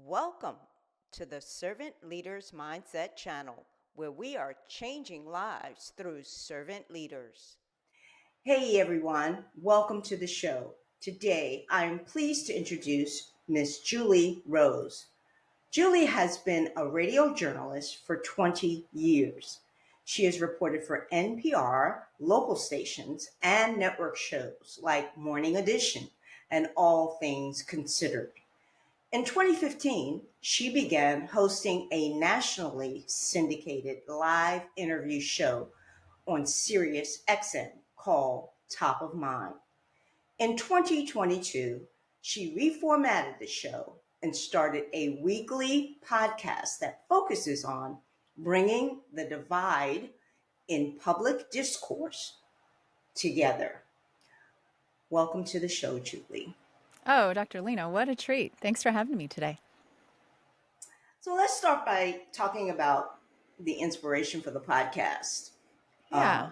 Welcome to the Servant Leaders Mindset channel, where we are changing lives through servant leaders. Hey everyone, welcome to the show. Today I am pleased to introduce Miss Julie Rose. Julie has been a radio journalist for 20 years. She has reported for NPR, local stations, and network shows like Morning Edition and All Things Considered. In 2015, she began hosting a nationally syndicated live interview show on Sirius XM called Top of Mind. In 2022, she reformatted the show and started a weekly podcast that focuses on bringing the divide in public discourse together. Welcome to the show, Julie. Oh, Dr. Lena, what a treat. Thanks for having me today. So let's start by talking about the inspiration for the podcast. Yeah.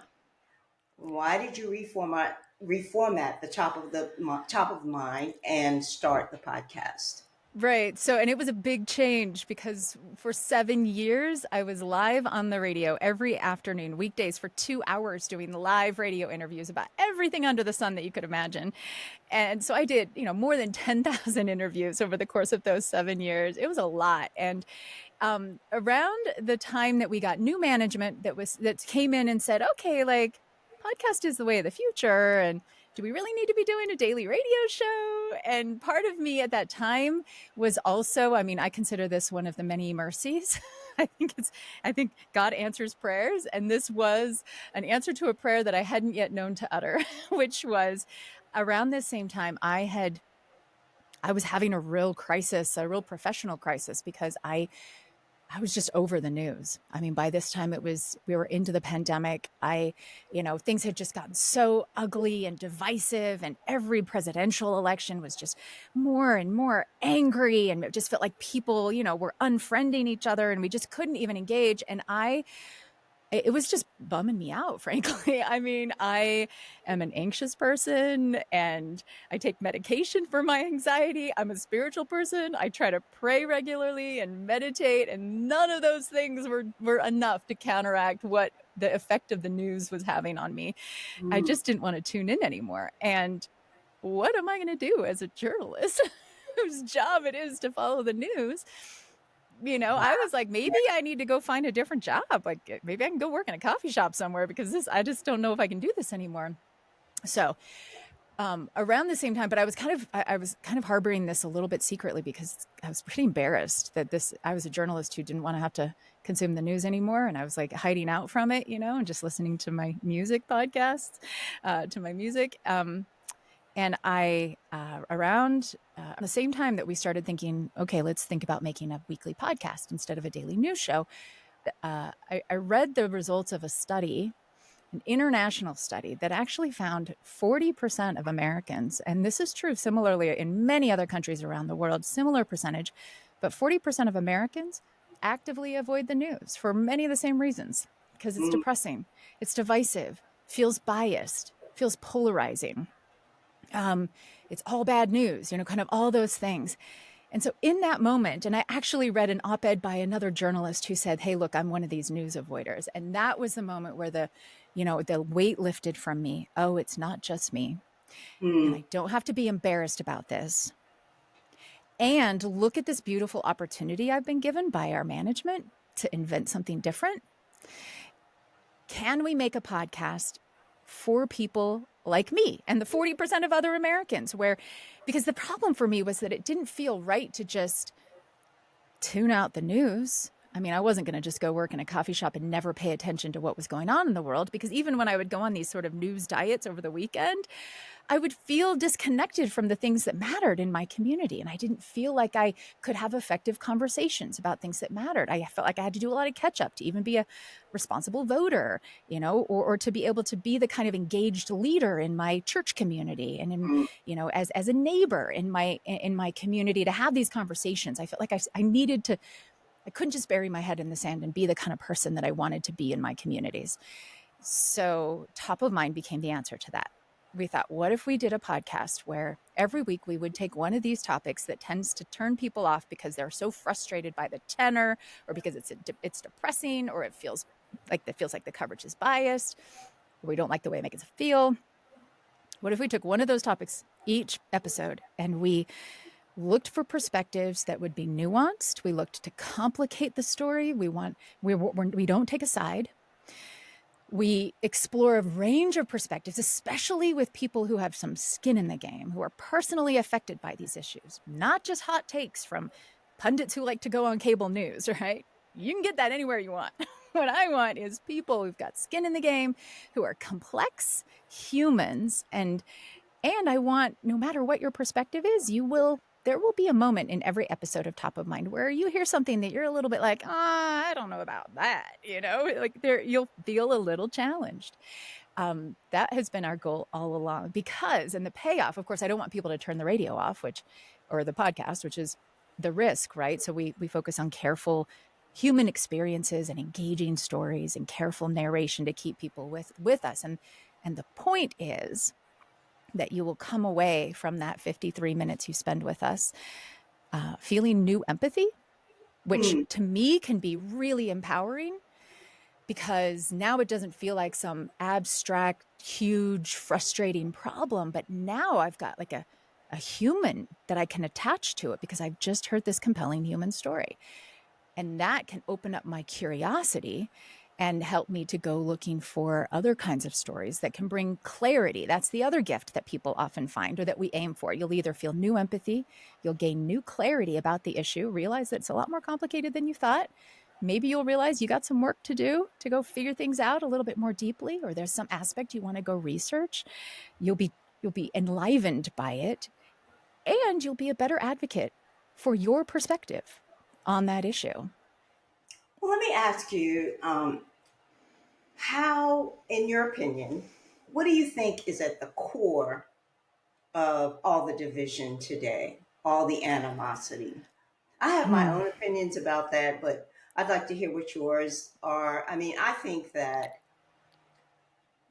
Why did you reformat the top of mind and start the podcast? Right. So, and it was a big change because for 7 years, I was live on the radio every afternoon, weekdays for 2 hours doing live radio interviews about everything under the sun that you could imagine. And so I did, more than 10,000 interviews over the course of those 7 years. It was a lot. And around the time that we got new management that came in and said, okay, like podcast is the way of the future. And do we really need to be doing a daily radio show? And part of me at that time was also, I consider this one of the many mercies. I think God answers prayers. And this was an answer to a prayer that I hadn't yet known to utter, which was around this same time I was having a real crisis, a real professional crisis, because I was just over the news. By this time we were into the pandemic. Things had just gotten so ugly and divisive, and every presidential election was just more and more angry. And it just felt like people, were unfriending each other, and we just couldn't even engage. And it was just bumming me out, frankly. I am an anxious person and I take medication for my anxiety. I'm a spiritual person. I try to pray regularly and meditate, and none of those things were enough to counteract what the effect of the news was having on me. I just didn't want to tune in anymore. And what am I going to do as a journalist whose job it is to follow the news? I was like, maybe I need to go find a different job. Like maybe I can go work in a coffee shop somewhere, because I just don't know if I can do this anymore. So around the same time, but I was kind of harboring this a little bit secretly, because I was pretty embarrassed that I was a journalist who didn't want to have to consume the news anymore. And I was like hiding out from it, and just listening to my music podcasts, to my music. And I, around the same time that we started thinking, okay, let's think about making a weekly podcast instead of a daily news show, I read the results of a study, an international study, that actually found 40% of Americans, and this is true similarly in many other countries around the world, similar percentage, but 40% of Americans actively avoid the news for many of the same reasons, because it's depressing, it's divisive, feels biased, feels polarizing. It's all bad news, kind of all those things. And so in that moment, and I actually read an op-ed by another journalist who said, hey, look, I'm one of these news avoiders. And that was the moment where the weight lifted from me. Oh, it's not just me. And I don't have to be embarrassed about this. And look at this beautiful opportunity I've been given by our management to invent something different. Can we make a podcast for people like me and the 40% of other Americans, because the problem for me was that it didn't feel right to just tune out the news. I wasn't going to just go work in a coffee shop and never pay attention to what was going on in the world, because even when I would go on these sort of news diets over the weekend, I would feel disconnected from the things that mattered in my community. And I didn't feel like I could have effective conversations about things that mattered. I felt like I had to do a lot of catch up to even be a responsible voter, or to be able to be the kind of engaged leader in my church community and in, as a neighbor in my community, to have these conversations. I felt like I couldn't just bury my head in the sand and be the kind of person that I wanted to be in my communities. So Top of Mind became the answer to that. we thought, what if we did a podcast where every week we would take one of these topics that tends to turn people off because they're so frustrated by the tenor, or because it's depressing, or it feels like the coverage is biased, or we don't like the way it makes us feel. What if we took one of those topics each episode and we looked for perspectives that would be nuanced? We looked to complicate the story. We don't take a side. We explore a range of perspectives, especially with people who have some skin in the game, who are personally affected by these issues, not just hot takes from pundits who like to go on cable news, right? You can get that anywhere you want. What I want is people who've got skin in the game, who are complex humans, and I want, no matter what your perspective is, there will be a moment in every episode of Top of Mind where you hear something that you're a little bit like, I don't know about that, like you'll feel a little challenged. That has been our goal all along, because, and the payoff, of course, I don't want people to turn the radio off, or the podcast, which is the risk, right? So we focus on careful human experiences and engaging stories and careful narration to keep people with us. And the point is that you will come away from that 53 minutes you spend with us feeling new empathy, which to me can be really empowering, because now it doesn't feel like some abstract, huge, frustrating problem, but now I've got like a human that I can attach to it because I've just heard this compelling human story. And that can open up my curiosity and help me to go looking for other kinds of stories that can bring clarity. That's the other gift that people often find, or that we aim for. You'll either feel new empathy, you'll gain new clarity about the issue, realize that it's a lot more complicated than you thought. Maybe you'll realize you got some work to do to go figure things out a little bit more deeply, or there's some aspect you want to go research. You'll be enlivened by it, and you'll be a better advocate for your perspective on that issue. Well, let me ask you, how, in your opinion, what do you think is at the core of all the division today, all the animosity? I have my own opinions about that, but I'd like to hear what yours are. I mean, I think that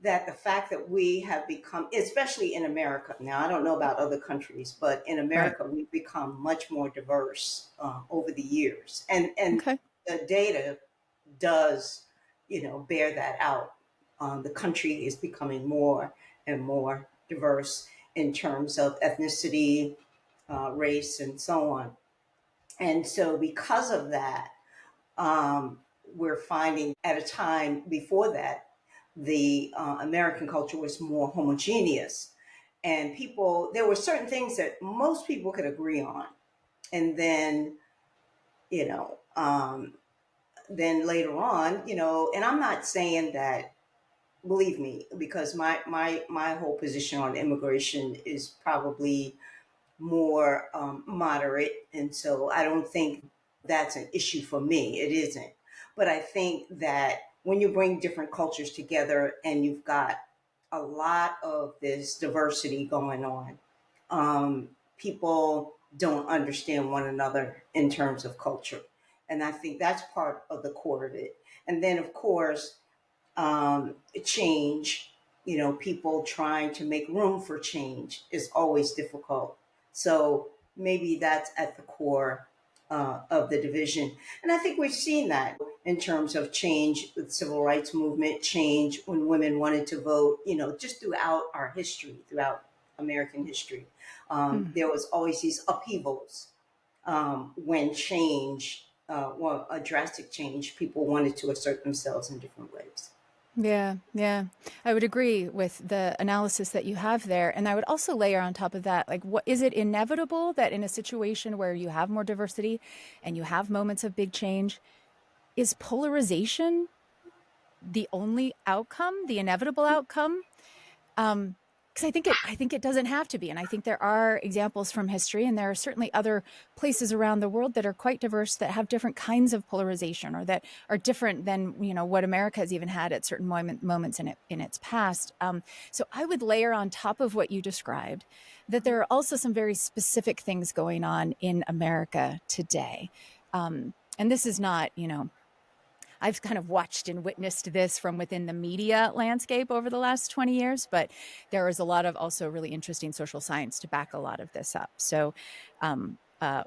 the fact that we have become, especially in America, now I don't know about other countries, but in America, right, we've become much more diverse over the years. And okay, the data does, bear that out. The country is becoming more and more diverse in terms of ethnicity, race, and so on. And so because of that, we're finding, at a time before that, the American culture was more homogeneous, and there were certain things that most people could agree on. And then, then later on, and I'm not saying that, believe me, because my whole position on immigration is probably more moderate. And so I don't think that's an issue for me. It isn't. But I think that when you bring different cultures together and you've got a lot of this diversity going on, people don't understand one another in terms of culture. And I think that's part of the core of it. And then, of course, change, people trying to make room for change is always difficult. So maybe that's at the core of the division. And I think we've seen that in terms of change with civil rights movement, change when women wanted to vote, just throughout our history, throughout American history. There was always these upheavals when change, a drastic change, people wanted to assert themselves in different ways. Yeah. I would agree with the analysis that you have there. And I would also layer on top of that, like, what is it inevitable that in a situation where you have more diversity and you have moments of big change, is polarization the only outcome, the inevitable outcome? Because I think it doesn't have to be. And I think there are examples from history, and there are certainly other places around the world that are quite diverse, that have different kinds of polarization, or that are different than, what America has even had at certain moments in its past. So I would layer on top of what you described that there are also some very specific things going on in America today. And this is not, I've kind of watched and witnessed this from within the media landscape over the last 20 years, but there is a lot of also really interesting social science to back a lot of this up. So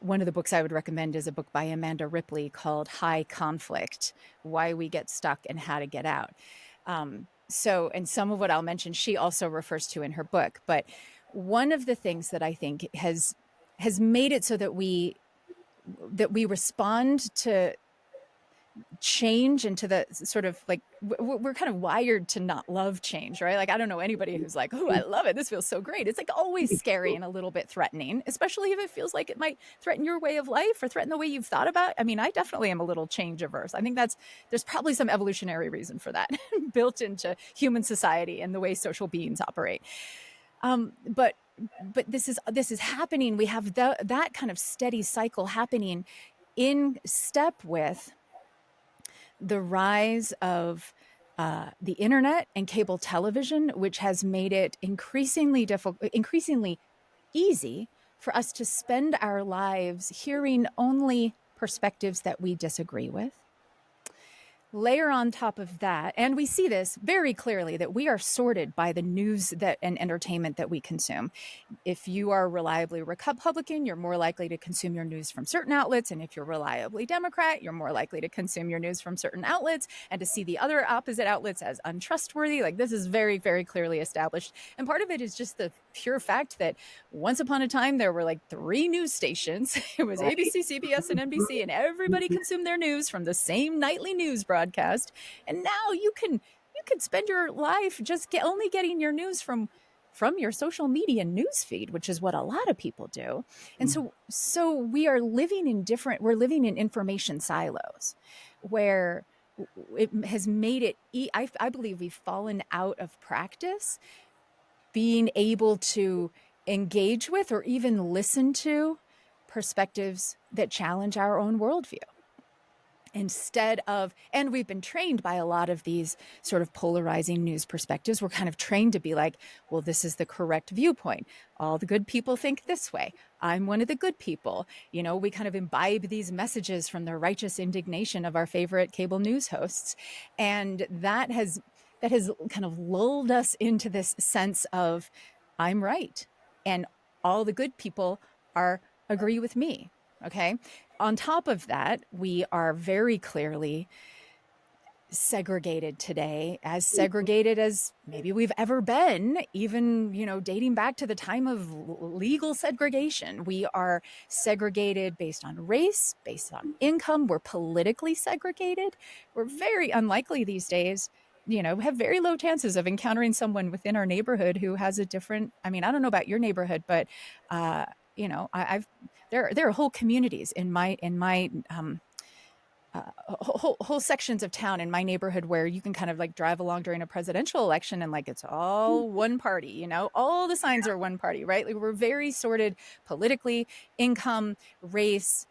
one of the books I would recommend is a book by Amanda Ripley called High Conflict: Why We Get Stuck and How to Get Out. So, and some of what I'll mention, she also refers to in her book. But one of the things that I think has made it so that we respond to change and to the sort of like, we're kind of wired to not love change, right? Like, I don't know anybody who's like, oh, I love it, this feels so great. It's like always scary and a little bit threatening, especially if it feels like it might threaten your way of life or threaten the way you've thought about. I mean, I definitely am a little change averse. I think there's probably some evolutionary reason for that built into human society and the way social beings operate. But this is happening. We have that kind of steady cycle happening in step with the rise of the internet and cable television, which has made it increasingly easy for us to spend our lives hearing only perspectives that we disagree with. Layer on top of that, and we see this very clearly, that we are sorted by the news and entertainment that we consume. If you are reliably Republican, you're more likely to consume your news from certain outlets. And if you're reliably Democrat, you're more likely to consume your news from certain outlets and to see the other opposite outlets as untrustworthy. Like, this is very, very clearly established. And part of it is just the pure fact that once upon a time, there were like 3 news stations. It was ABC, CBS, and NBC, and everybody consumed their news from the same nightly news broadcast. And now you can spend your life just only getting your news from your social media news feed, which is what a lot of people do. And so we are living in information silos where it has made it, I believe we've fallen out of practice being able to engage with or even listen to perspectives that challenge our own worldview. Instead of, and we've been trained by a lot of these sort of polarizing news perspectives. We're kind of trained to be like, well, this is the correct viewpoint. All the good people think this way. I'm one of the good people. You know, we kind of imbibe these messages from the righteous indignation of our favorite cable news hosts. And that has kind of lulled us into this sense of, I'm right, and all the good people agree with me. Okay. On top of that, we are very clearly segregated today, as segregated as maybe we've ever been, even, dating back to the time of legal segregation. We are segregated based on race, based on income. We're politically segregated. We're very unlikely these days, have very low chances of encountering someone within our neighborhood who has a different, I don't know about your neighborhood, but, there are whole communities in my whole sections of town in my neighborhood where you can kind of like drive along during a presidential election and like it's all one party, all the signs are one party, right? Like, we're very sorted politically, income, race.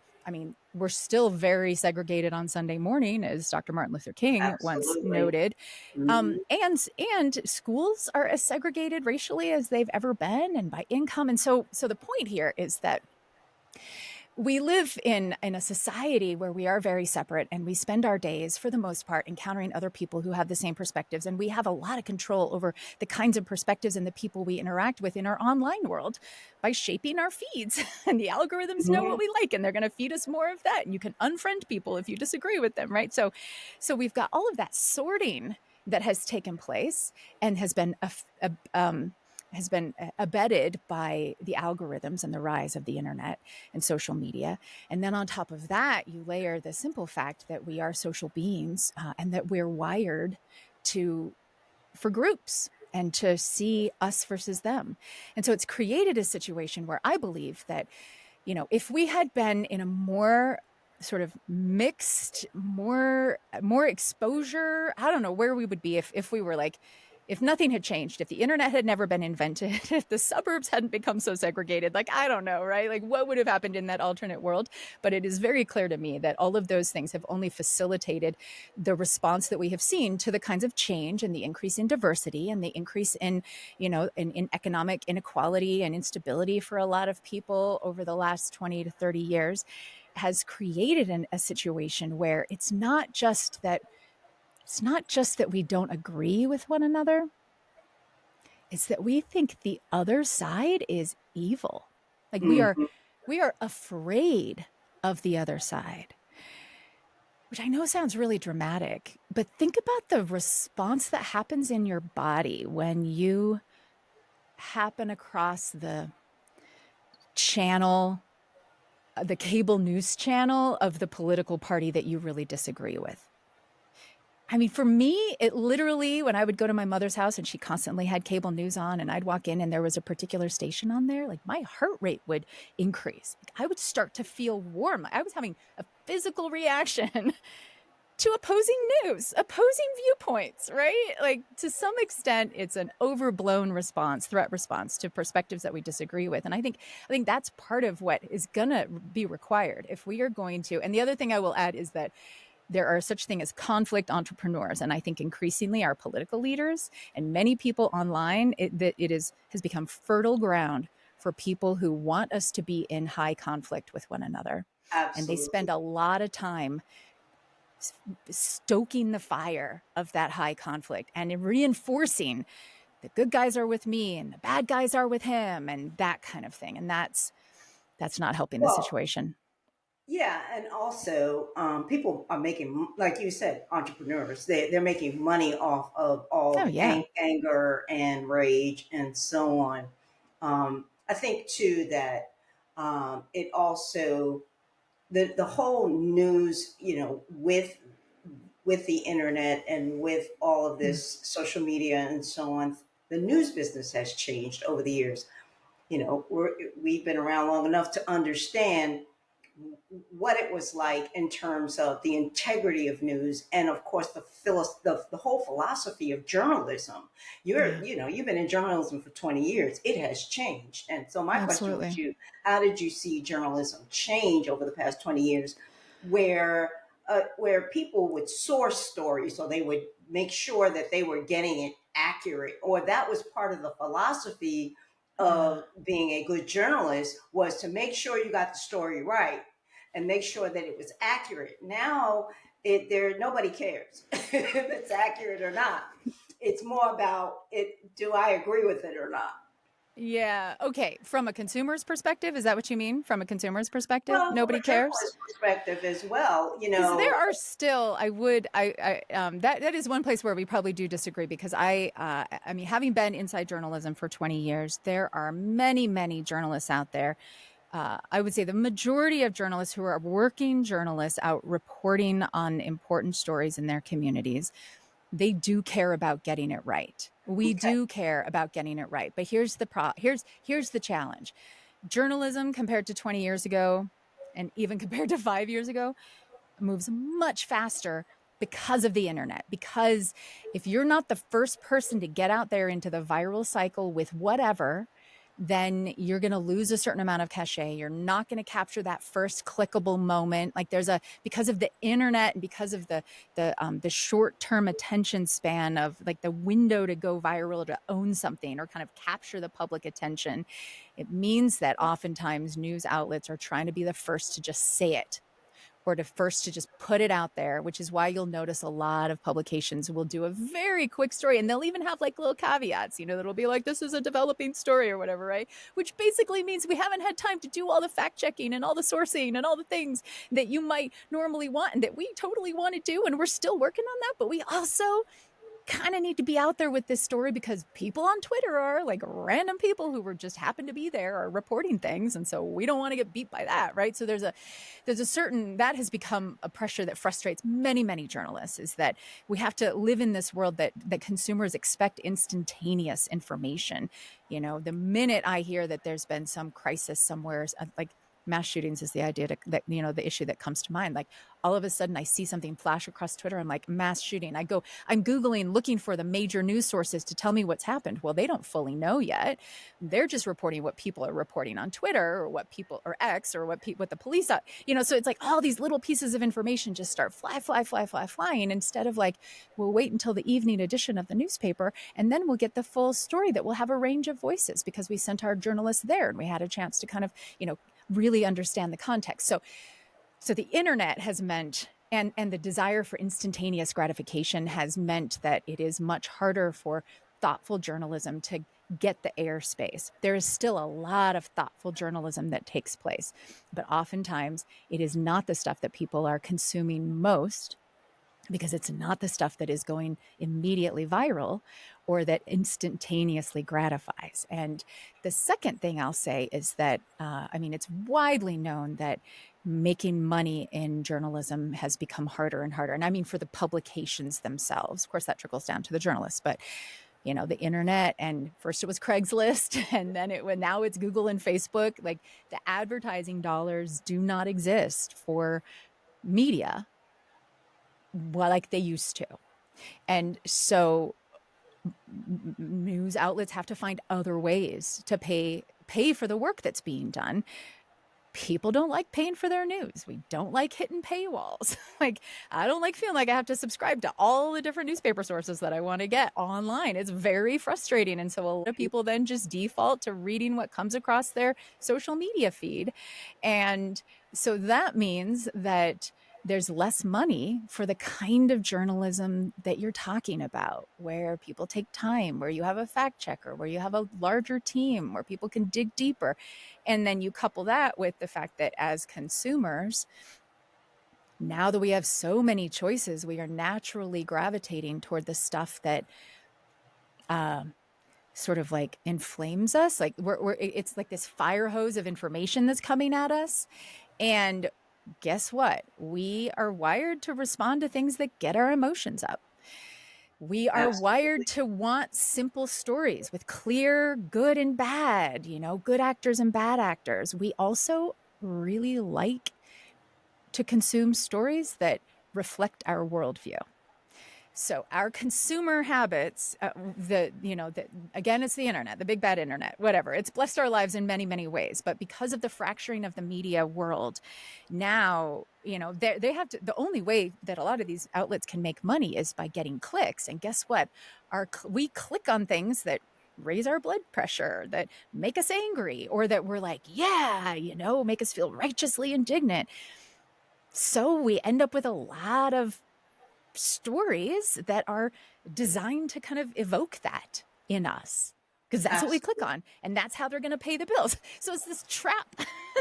We're still very segregated on Sunday morning, as Dr. Martin Luther King once noted. And schools are as segregated racially as they've ever been, and by income. And so the point here is that we live in a society where we are very separate, and we spend our days, for the most part, encountering other people who have the same perspectives. And we have a lot of control over the kinds of perspectives and the people we interact with in our online world by shaping our feeds. And the algorithms know what we like, and they're going to feed us more of that. And you can unfriend people if you disagree with them, right? So we've got all of that sorting that has taken place and has been abetted by the algorithms and the rise of the internet and social media. And then on top of that, you layer the simple fact that we are social beings and that we're wired for groups and to see us versus them. And so it's created a situation where I believe that, if we had been in a more sort of mixed, more exposure, I don't know where we would be if we were like, if nothing had changed, if the internet had never been invented, if the suburbs hadn't become so segregated, like, I don't know, right? Like, what would have happened in that alternate world? But it is very clear to me that all of those things have only facilitated the response that we have seen to the kinds of change and the increase in diversity and the increase in, in economic inequality and instability for a lot of people over the last 20 to 30 years. has created a situation where it's not just that we don't agree with one another. It's that we think the other side is evil. Like we Mhm. are afraid of the other side, which I know sounds really dramatic, but think about the response that happens in your body when you happen across the channel, the cable news channel of the political party that you really disagree with. I mean, for me, it literally, when I would go to my mother's house and she constantly had cable news on and I'd walk in and there was a particular station on there, like my heart rate would increase. Like I would start to feel warm. I was having a physical reaction to opposing news, opposing viewpoints, right? Like to some extent, it's an overblown response, threat response to perspectives that we disagree with. And I think that's part of what is going to be required if we are going to. And the other thing I will add is that there are such thing as conflict entrepreneurs. And I think increasingly our political leaders and many people online, has become fertile ground for people who want us to be in high conflict with one another. And they spend Absolutely. a lot of time stoking the fire of that high conflict and reinforcing the good guys are with me and the bad guys are with him and that kind of thing. And that's not helping the Well, situation. yeah, and also people are making, like you said, entrepreneurs. They're making money off of all Oh, the yeah. anger and rage and so on. I think too that it also the whole news, with the internet and with all of Mm. this social media and so on, the news business has changed over the years. We've been around long enough to understand what it was like in terms of the integrity of news and of course the whole philosophy of journalism. Yeah, You've been in journalism for 20 years. It has changed. And so my question was absolutely. to you, how did you see journalism change over the past 20 years where people would source stories, so they would make sure that they were getting it accurate, or that was part of the philosophy Yeah. of being a good journalist, was to make sure you got the story right and make sure that it was accurate. Now nobody cares if it's accurate or not. It's more about it. Do I agree with it or not? Yeah. Okay. From a consumer's perspective, is that what you mean? From a consumer's perspective, Well, from nobody a cares? journalist perspective as well, Because there are still, that is one place where we probably do disagree because I mean, having been inside journalism for 20 years, there are many, many journalists out there. I would say the majority of journalists who are working journalists out reporting on important stories in their communities, they do care about getting it right. We Okay. do care about getting it right. But here's the challenge. Journalism compared to 20 years ago and even compared to 5 years ago moves much faster because of the internet. Because if you're not the first person to get out there into the viral cycle with whatever, then you're going to lose a certain amount of cachet. You're not going to capture that first clickable moment. Like because of the internet and because of the short-term attention span of like the window to go viral, to own something or kind of capture the public attention, it means that oftentimes news outlets are trying to be the first to just say it or to just put it out there, which is why you'll notice a lot of publications will do a very quick story and they'll even have like little caveats, that'll be like, this is a developing story or whatever, right? Which basically means we haven't had time to do all the fact checking and all the sourcing and all the things that you might normally want and that we totally want to do. And we're still working on that, but we also kind of need to be out there with this story because people on Twitter are like random people who were just happen to be there are reporting things. And so we don't want to get beat by that. Right. So there's a certain, that has become a pressure that frustrates many, many journalists, is that we have to live in this world that consumers expect instantaneous information. The minute I hear that there's been some crisis somewhere, like mass shootings is the idea that the issue that comes to mind. Like all of a sudden I see something flash across Twitter. I'm like, mass shooting. I'm Googling, looking for the major news sources to tell me what's happened. Well, they don't fully know yet. They're just reporting what people are reporting on Twitter or what people or X or what the police are, so it's like all these little pieces of information just start flying instead of like, we'll wait until the evening edition of the newspaper and then we'll get the full story that will have a range of voices because we sent our journalists there and we had a chance to kind of, really understand the context. So So the internet has meant, and the desire for instantaneous gratification has meant that it is much harder for thoughtful journalism to get the airspace. There is still a lot of thoughtful journalism that takes place, but oftentimes it is not the stuff that people are consuming most, because it's not the stuff that is going immediately viral or that instantaneously gratifies. And the second thing I'll say is that, it's widely known that making money in journalism has become harder and harder. And I mean, for the publications themselves, of course, that trickles down to the journalists, but the internet, and first it was Craigslist, and then now it's Google and Facebook. Like, the advertising dollars do not exist for media like they used to. And so news outlets have to find other ways to pay for the work that's being done. People don't like paying for their news. We don't like hitting paywalls. Like, I don't like feeling like I have to subscribe to all the different newspaper sources that I want to get online. It's very frustrating. And so a lot of people then just default to reading what comes across their social media feed. And so that means that there's less money for the kind of journalism that you're talking about, where people take time, where you have a fact checker, where you have a larger team, where people can dig deeper. And then you couple that with the fact that as consumers, now that we have so many choices, we are naturally gravitating toward the stuff that sort of like inflames us. Like it's like this fire hose of information that's coming at us. And guess what? We are wired to respond to things that get our emotions up. We are wired to want simple stories with clear good and bad, good actors and bad actors. We also really like to consume stories that reflect our worldview. So our consumer habits, again, it's the internet, the big bad internet, whatever. It's blessed our lives in many, many ways. But because of the fracturing of the media world, now, they have to, the only way that a lot of these outlets can make money is by getting clicks. And guess what? We click on things that raise our blood pressure, that make us angry, or that we're like, make us feel righteously indignant. So we end up with a lot of stories that are designed to kind of evoke that in us, because that's what we click on, and that's how they're going to pay the bills. So it's this trap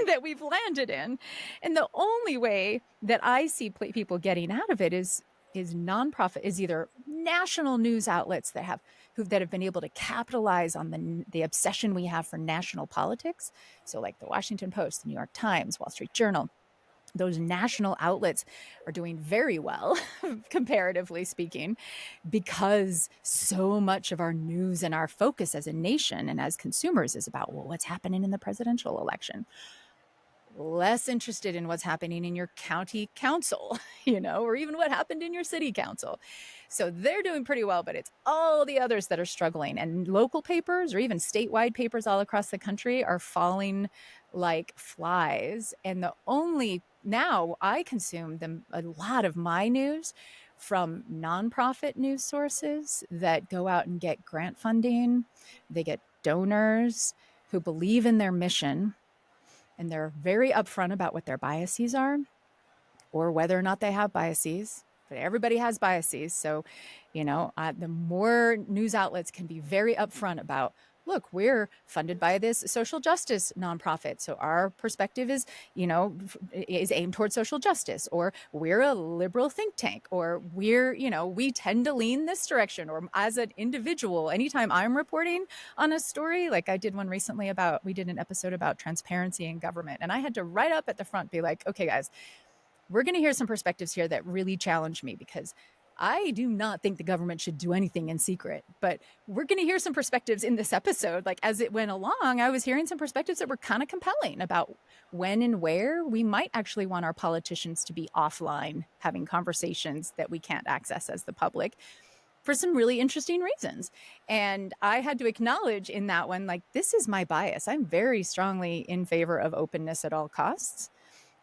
that we've landed in. And the only way that I see people getting out of it is nonprofit, is either national news outlets that have been able to capitalize on the obsession we have for national politics. So like the Washington Post, the New York Times, Wall Street Journal. Those national outlets are doing very well, comparatively speaking, because so much of our news and our focus as a nation and as consumers is about, what's happening in the presidential election. Less interested in what's happening in your county council, or even what happened in your city council. So they're doing pretty well, but it's all the others that are struggling. And local papers, or even statewide papers all across the country, are falling like flies. And now I consume a lot of my news from nonprofit news sources that go out and get grant funding. They get donors who believe in their mission, and they're very upfront about what their biases are, or whether or not they have biases. But everybody has biases. So, the more news outlets can be very upfront about, look, we're funded by this social justice nonprofit, so our perspective is aimed towards social justice, or we're a liberal think tank, or we tend to lean this direction. Or as an individual, anytime I'm reporting on a story, like I did one recently we did an episode about transparency in government, and I had to right up at the front be like, okay, guys, we're going to hear some perspectives here that really challenge me, because I do not think the government should do anything in secret, but we're going to hear some perspectives in this episode. Like, as it went along, I was hearing some perspectives that were kind of compelling about when and where we might actually want our politicians to be offline, having conversations that we can't access as the public, for some really interesting reasons. And I had to acknowledge in that one, like, this is my bias. I'm very strongly in favor of openness at all costs.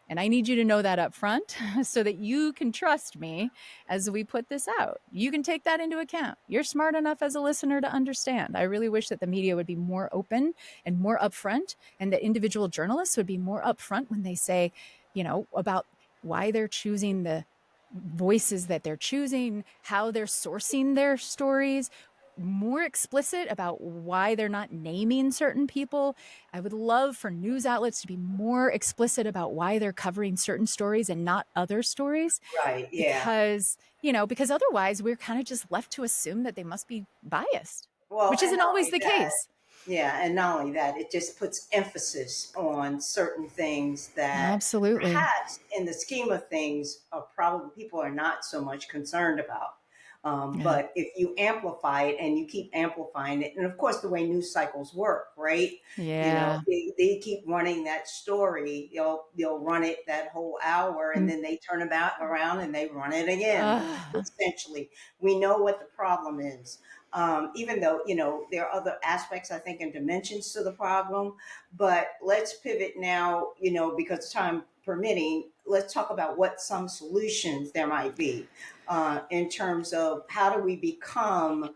And I need you to know that up front so that you can trust me as we put this out. You can take that into account. You're smart enough as a listener to understand. I really wish that the media would be more open and more upfront, and that individual journalists would be more upfront when they say, about why they're choosing the voices that they're choosing, how they're sourcing their stories, more explicit about why they're not naming certain people. I would love for news outlets to be more explicit about why they're covering certain stories and not other stories. Right. Yeah. Because otherwise we're kind of just left to assume that they must be biased, Well, which and isn't not always only the that, case. yeah, and not only that, it just puts emphasis on certain things that Absolutely. perhaps in the scheme of things are probably people are not so much concerned about. Yeah. But if you amplify it and you keep amplifying it, and of course the way news cycles work, right? Yeah. They keep running that story. They'll run it that whole hour, and then they turn about around and they run it again. Essentially, we know what the problem is. Even though there are other aspects, I think, and dimensions to the problem, but let's pivot now. Because time permitting, let's talk about what some solutions there might be in terms of how do we become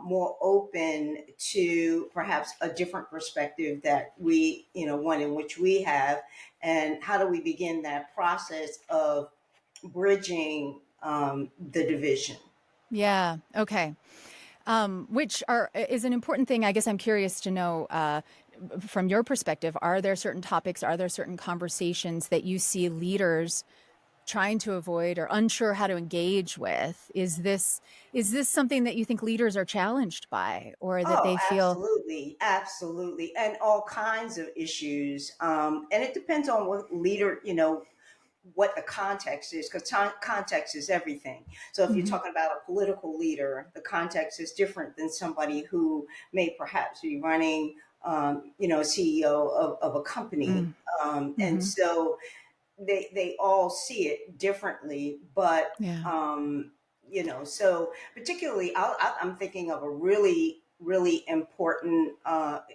more open to perhaps a different perspective that one in which we have, and how do we begin that process of bridging the division? Yeah. Okay. Which is an important thing. I guess I'm curious to know from your perspective, are there certain topics, are there certain conversations that you see leaders trying to avoid or unsure how to engage with? Is this something that you think leaders are challenged by, or that Oh, they feel? absolutely, absolutely, and all kinds of issues. And it depends on what leader, what the context is, because context is everything. So if you're Mhm. talking about a political leader, the context is different than somebody who may perhaps be running, a CEO of a company. Mm. And Mhm. so they all see it differently, but Yeah. so particularly I'm thinking of a really really important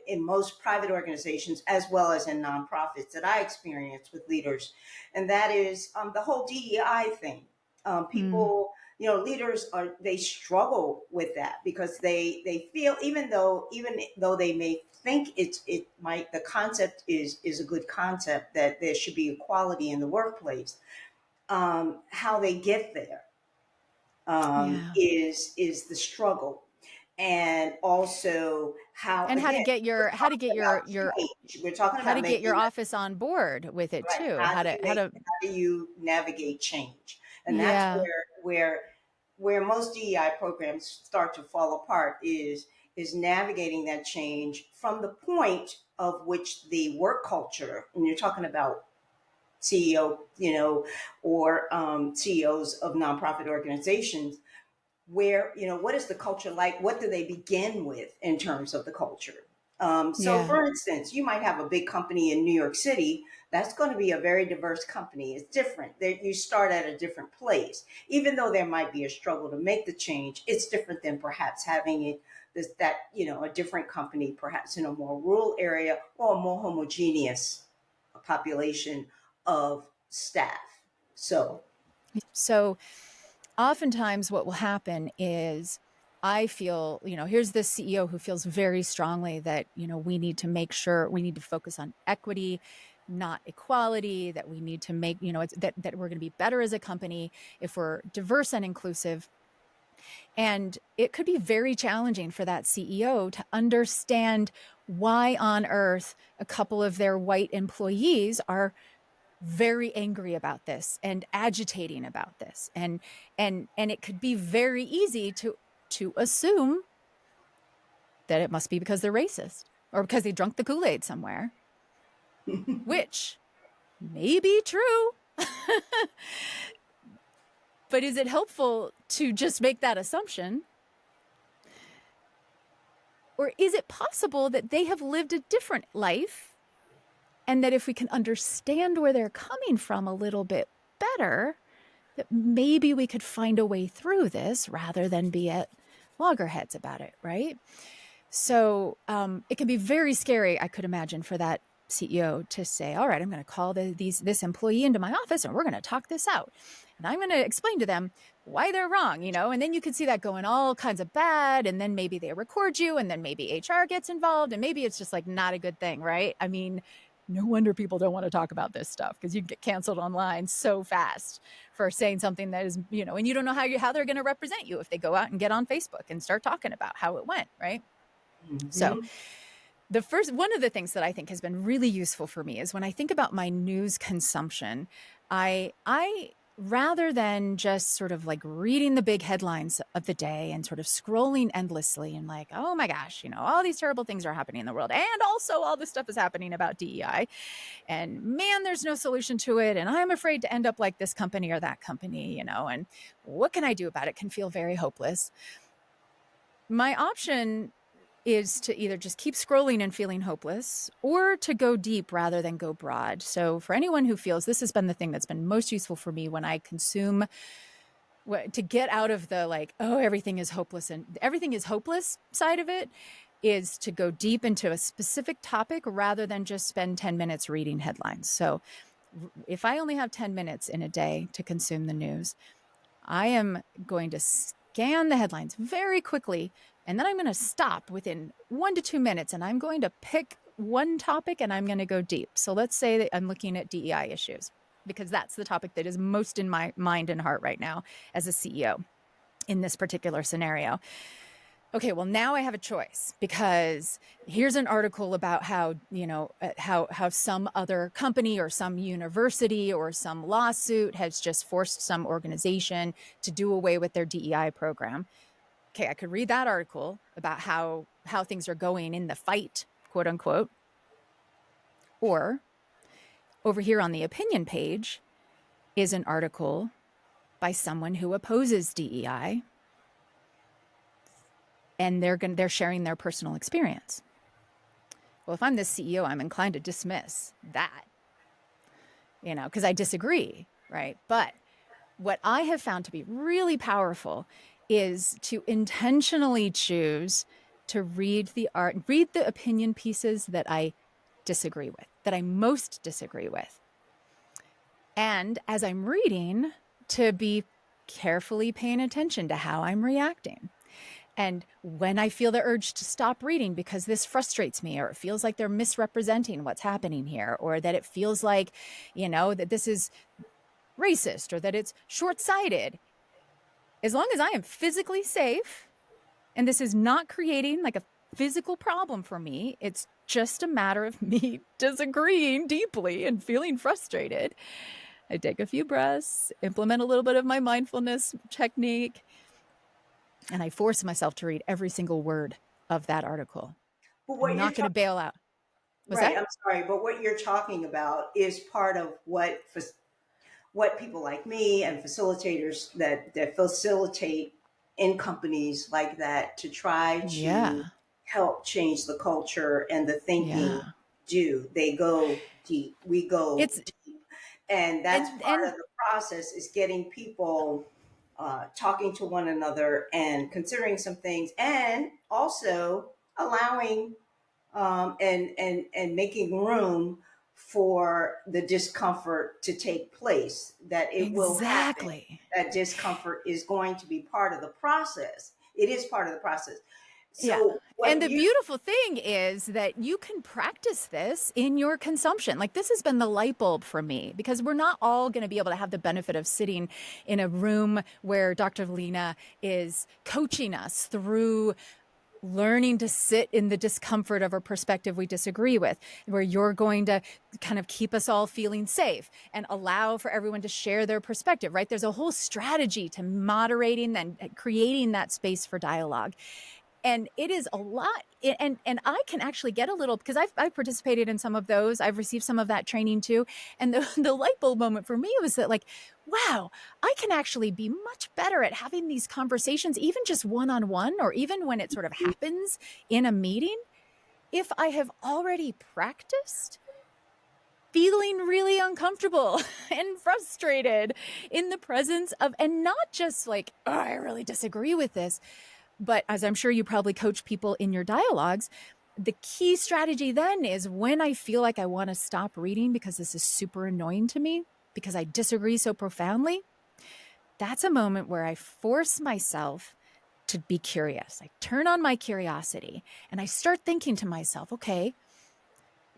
in most private organizations as well as in nonprofits that I experience with leaders, and that is the whole DEI thing. Mm. People, leaders they struggle with that because they feel, even though they may think the concept is a good concept, that there should be equality in the workplace. How they get there Yeah. is the struggle, and also how, And again, we're how to get talking about your change. We're talking how about to get your making that office on board with it right. too. How do you make? How do you navigate change? And that's Yeah. where most DEI programs start to fall apart, is navigating that change from the point of which the work culture, and you're talking about CEO, or CEOs of nonprofit organizations, where, what is the culture like? What do they begin with in terms of the culture? So, Yeah. for instance, you might have a big company in New York City. That's going to be a very diverse company. It's different. You start at a different place. Even though there might be a struggle to make the change, it's different than perhaps having a different company, perhaps in a more rural area or a more homogeneous population of staff. So, So oftentimes what will happen is I feel, here's this CEO who feels very strongly that, we need to make sure we need to focus on equity, not equality, that we need to make, that we're going to be better as a company if we're diverse and inclusive. And it could be very challenging for that CEO to understand why on earth a couple of their white employees are very angry about this and agitating about this, and it could be very easy to assume that it must be because they're racist or because they drunk the Kool-Aid somewhere, which may be true. But is it helpful to just make that assumption, or is it possible that they have lived a different life, and that if we can understand where they're coming from a little bit better, that maybe we could find a way through this rather than be at loggerheads about it, right? So it can be very scary, I could imagine, for that CEO to say, all right, I'm going to call this employee into my office and we're going to talk this out. And I'm going to explain to them why they're wrong, and then you could see that going all kinds of bad. And then maybe they record you, and then maybe HR gets involved, and maybe it's just like not a good thing, right? I mean, no wonder people don't want to talk about this stuff, because you get canceled online so fast for saying something that is, and you don't know how they're going to represent you if they go out and get on Facebook and start talking about how it went, right? Mm-hmm. So one of the things that I think has been really useful for me is when I think about my news consumption, I rather than just sort of like reading the big headlines of the day and sort of scrolling endlessly and like, oh my gosh, all these terrible things are happening in the world. And also all this stuff is happening about DEI. And man, there's no solution to it. And I'm afraid to end up like this company or that company, and what can I do about it? Can feel very hopeless. My option is to either just keep scrolling and feeling hopeless, or to go deep rather than go broad. So for anyone who feels, this has been the thing that's been most useful for me when I consume, to get out of the like, oh, everything is hopeless and everything is hopeless side of it, is to go deep into a specific topic rather than just spend 10 minutes reading headlines. So if I only have 10 minutes in a day to consume the news, I am going to scan the headlines very quickly, and then I'm going to stop within 1 to 2 minutes, and I'm going to pick one topic and I'm going to go deep. So let's say that I'm looking at DEI issues, because that's the topic that is most in my mind and heart right now as a CEO in this particular scenario. Okay, well, now I have a choice, because here's an article about how, how some other company or some university or some lawsuit has just forced some organization to do away with their DEI program. Okay, I could read that article about how things are going in the fight, quote unquote. Or over here on the opinion page is an article by someone who opposes DEI, and they're sharing their personal experience. Well, if I'm the CEO, I'm inclined to dismiss that, because I disagree, right? But what I have found to be really powerful is to intentionally choose to read the opinion pieces that I disagree with, that I most disagree with. And as I'm reading, to be carefully paying attention to how I'm reacting. And when I feel the urge to stop reading because this frustrates me, or it feels like they're misrepresenting what's happening here, or that it feels like, that this is racist, or that it's short-sighted, as long as I am physically safe and this is not creating like a physical problem for me, it's just a matter of me disagreeing deeply and feeling frustrated, I take a few breaths, implement a little bit of my mindfulness technique, and I force myself to read every single word of that article. I'm not going to bail out. Right, I'm sorry, but what you're talking about is part of what people like me and facilitators that facilitate in companies like that to try to help change the culture and the thinking do. They go deep. We go deep. And that's part of the process, is getting people talking to one another and considering some things, and also allowing and making room for the discomfort to take place, that it will happen. That discomfort is going to be part of the process. It is part of the process. So and the beautiful thing is that you can practice this in your consumption. Like, this has been the light bulb for me, because we're not all going to be able to have the benefit of sitting in a room where Dr. Lena is coaching us through learning to sit in the discomfort of a perspective we disagree with, where you're going to kind of keep us all feeling safe and allow for everyone to share their perspective, right? There's a whole strategy to moderating and creating that space for dialogue. And it is a lot. And I can actually get a little, because I've participated in some of those. I've received some of that training too. And the light bulb moment for me was that, like, wow, I can actually be much better at having these conversations, even just one-on-one, or even when it sort of happens in a meeting, if I have already practiced feeling really uncomfortable and frustrated in the presence of, and not just like, oh, I really disagree with this, but as I'm sure you probably coach people in your dialogues, the key strategy then is, when I feel like I want to stop reading because this is super annoying to me, because I disagree so profoundly, that's a moment where I force myself to be curious. I turn on my curiosity and I start thinking to myself, okay,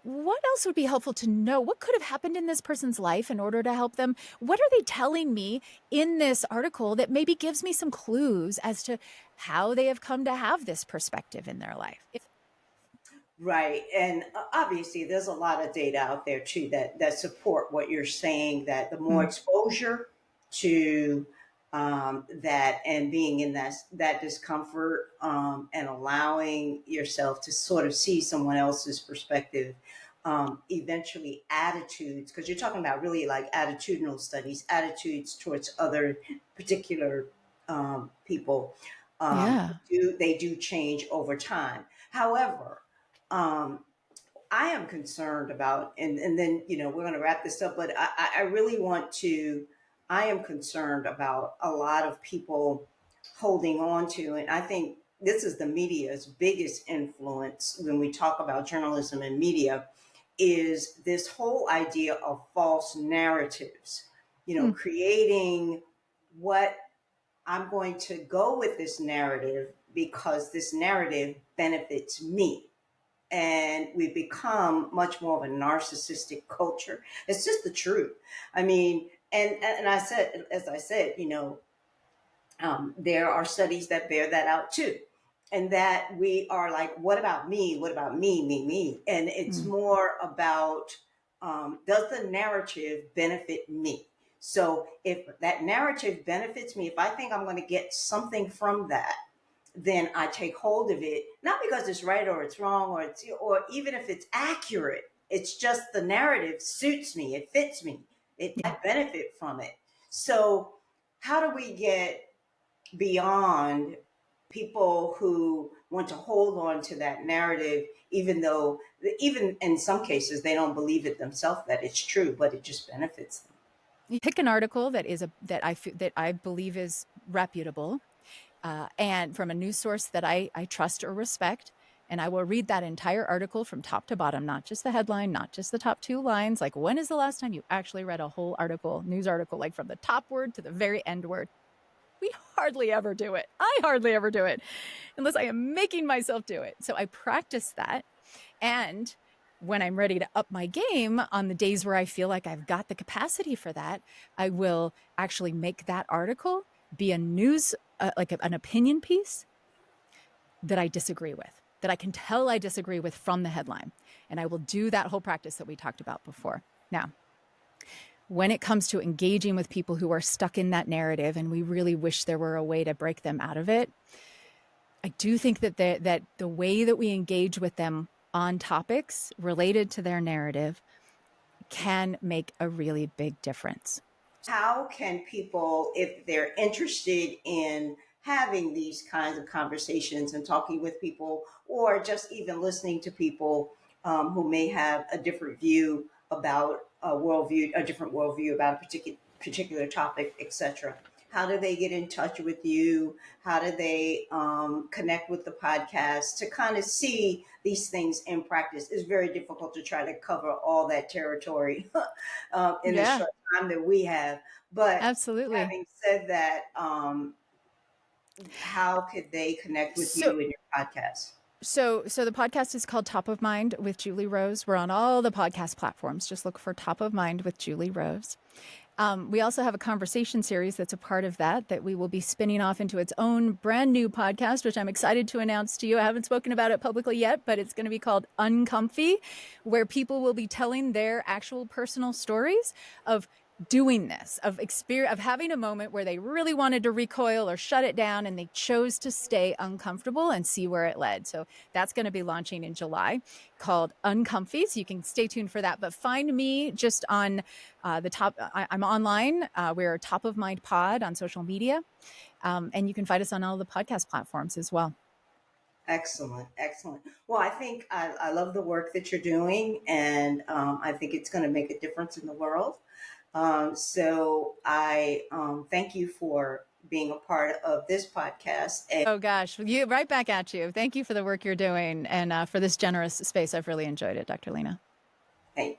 what else would be helpful to know? What could have happened in this person's life in order to help them? What are they telling me in this article that maybe gives me some clues as to how they have come to have this perspective in their life? Right. And obviously, there's a lot of data out there too that support what you're saying, that the more exposure to that and being in that discomfort and allowing yourself to sort of see someone else's perspective, eventually attitudes, because you're talking about really like attitudinal studies, attitudes towards other particular people, Yeah. they do change over time. However, um, I am concerned about, and then, we're going to wrap this up, but I really want to, I am concerned about a lot of people holding on to, and I think this is the media's biggest influence when we talk about journalism and media, is this whole idea of false narratives, creating what I'm going to go with this narrative because this narrative benefits me, and we've become much more of a narcissistic culture. It's just the truth. I mean, and I said, as I said, there are studies that bear that out too, and that we are like, what about me? What about me? And it's more about, does the narrative benefit me? So if that narrative benefits me, if I think I'm going to get something from that, then I take hold of it, not because it's right or it's wrong or even if it's accurate. It's just the narrative suits me, it fits me, I benefit from it. So how do we get beyond people who want to hold on to that narrative, even though, even in some cases, they don't believe it themselves that it's true, but it just benefits them? You pick an article that I believe is reputable, and from a news source that I trust or respect. And I will read that entire article from top to bottom, not just the headline, not just the top 2 lines. Like, when is the last time you actually read a whole article, news article, like from the top word to the very end word? We hardly ever do it. I hardly ever do it unless I am making myself do it. So I practice that. And when I'm ready to up my game on the days where I feel like I've got the capacity for that, I will actually make that article be a news, like an opinion piece that I disagree with, that I can tell I disagree with from the headline. And I will do that whole practice that we talked about before. Now, when it comes to engaging with people who are stuck in that narrative and we really wish there were a way to break them out of it, I do think that the way that we engage with them on topics related to their narrative can make a really big difference. How can people, if they're interested in having these kinds of conversations and talking with people, or just even listening to people who may have a different view about a different worldview about a particular topic, etc., how do they get in touch with you? How do they connect with the podcast to kind of see these things in practice? It's very difficult to try to cover all that territory in the short time that we have. But absolutely, having said that, how could they connect with you in your podcast? So the podcast is called Top of Mind with Julie Rose. We're on all the podcast platforms. Just look for Top of Mind with Julie Rose. We also have a conversation series that's a part of that we will be spinning off into its own brand new podcast, which I'm excited to announce to you. I haven't spoken about it publicly yet, but it's going to be called Uncomfy, where people will be telling their actual personal stories of doing this, of having a moment where they really wanted to recoil or shut it down, and they chose to stay uncomfortable and see where it led. So that's going to be launching in July, called Uncomfy. So you can stay tuned for that. But find me just on the top. I'm online. We're Top of Mind Pod on social media, and you can find us on all the podcast platforms as well. Excellent. Well, I think I love the work that you're doing, and I think it's going to make a difference in the world. So I thank you for being a part of this podcast. Oh gosh, right back at you. Thank you for the work you're doing and for this generous space. I've really enjoyed it, Dr. Lena. Thank you.